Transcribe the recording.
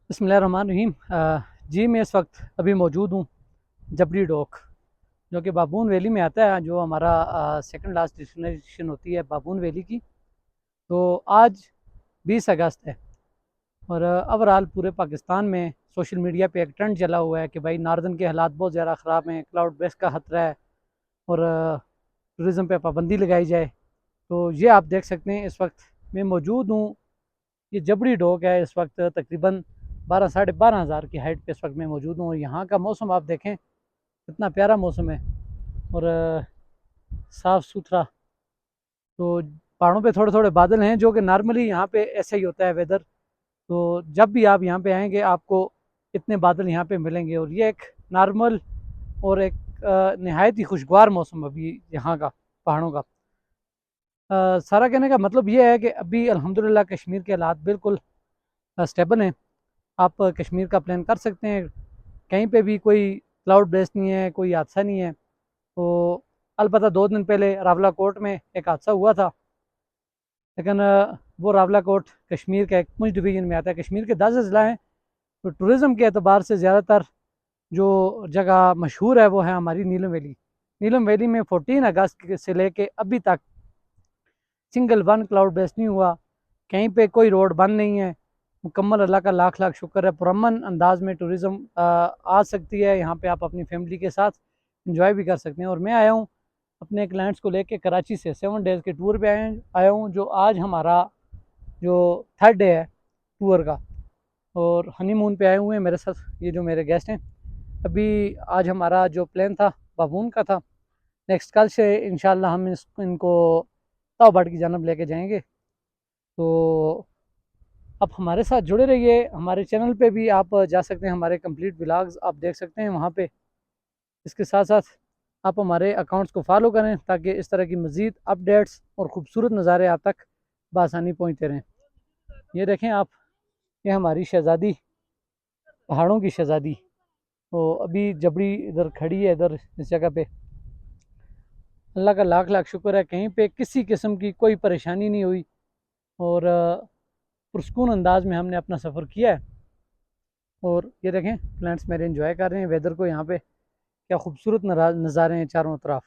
بسم اللہ الرحمن الرحیم۔ جی میں اس وقت ابھی موجود ہوں جبری ڈوک، جو کہ بابون ویلی میں آتا ہے، جو ہمارا سیکنڈ لاسٹ ڈیسٹینیشن ہوتی ہے بابون ویلی کی۔ تو آج 20 اگست ہے، اور اوورال پورے پاکستان میں سوشل میڈیا پہ ایک ٹرینڈ چلا ہوا ہے کہ بھائی ناردن کے حالات بہت زیادہ خراب ہیں، کلاؤڈ بیس کا خطرہ ہے، اور ٹورزم پہ پابندی لگائی جائے۔ تو یہ آپ دیکھ سکتے ہیں اس وقت میں موجود ہوں، یہ جبری ڈوک ہے۔ اس وقت تقریباً 12,500 کی ہائٹ پہ اس وقت میں موجود ہوں، اور یہاں کا موسم آپ دیکھیں کتنا پیارا موسم ہے اور صاف ستھرا۔ تو پہاڑوں پہ تھوڑے تھوڑے بادل ہیں، جو کہ نارملی یہاں پہ ایسا ہی ہوتا ہے ویدر۔ تو جب بھی آپ یہاں پہ آئیں گے آپ کو اتنے بادل یہاں پہ ملیں گے، اور یہ ایک نارمل اور ایک نہایت ہی خوشگوار موسم ابھی یہاں کا پہاڑوں کا۔ سارا کہنے کا مطلب یہ ہے کہ ابھی الحمدللہ کشمیر کے حالات بالکل اسٹیبل ہیں۔ آپ کشمیر کا پلان کر سکتے ہیں، کہیں پہ بھی کوئی کلاؤڈ بیس نہیں ہے، کوئی حادثہ نہیں ہے۔ تو البتہ 2 دن پہلے راولہ کوٹ میں ایک حادثہ ہوا تھا، لیکن وہ راولہ کوٹ کشمیر کا ایک پونچھ ڈویژن میں آتا ہے۔ کشمیر کے 10 اضلاع ہیں، تو ٹورزم کے اعتبار سے زیادہ تر جو جگہ مشہور ہے وہ ہے ہماری نیلم ویلی۔ نیلم ویلی میں 14 اگست سے لے کے ابھی تک سنگل ون کلاؤڈ بیس نہیں ہوا، کہیں پہ کوئی روڈ بند نہیں ہے۔ مکمل اللہ کا لاکھ لاکھ شکر ہے، پرامن انداز میں ٹورزم آ سکتی ہے یہاں پہ، آپ اپنی فیملی کے ساتھ انجوائے بھی کر سکتے ہیں۔ اور میں آیا ہوں اپنے کلائنٹس کو لے کے کراچی سے 7 ڈیز کے ٹور پہ آیا ہوں، جو آج ہمارا جو 3rd ڈے ہے ٹور کا، اور ہنی مون پہ آئے ہوئے ہیں میرے ساتھ یہ جو میرے گیسٹ ہیں۔ ابھی آج ہمارا جو پلان تھا بابون کا تھا، نیکسٹ کل سے انشاءاللہ ہم ان کو تاو باٹ کی جانب لے کے جائیں گے۔ تو آپ ہمارے ساتھ جڑے رہیے، ہمارے چینل پہ بھی آپ جا سکتے ہیں، ہمارے کمپلیٹ ولاگز آپ دیکھ سکتے ہیں وہاں پہ۔ اس کے ساتھ ساتھ آپ ہمارے اکاؤنٹس کو فالو کریں تاکہ اس طرح کی مزید اپڈیٹس اور خوبصورت نظارے آپ تک بآسانی پہنچتے رہیں۔ یہ دیکھیں آپ، یہ ہماری شہزادی، پہاڑوں کی شہزادی، تو ابھی جبری ادھر کھڑی ہے، ادھر اس جگہ پہ۔ اللہ کا لاکھ لاکھ شکر ہے، کہیں پہ کسی قسم کی کوئی پریشانی نہیں ہوئی، اور پرسکون انداز میں ہم نے اپنا سفر کیا ہے۔ اور یہ دیکھیں کلائنٹس میرے انجوائے کر رہے ہیں ویدر کو، یہاں پہ کیا خوبصورت نظارے ہیں چاروں طرف۔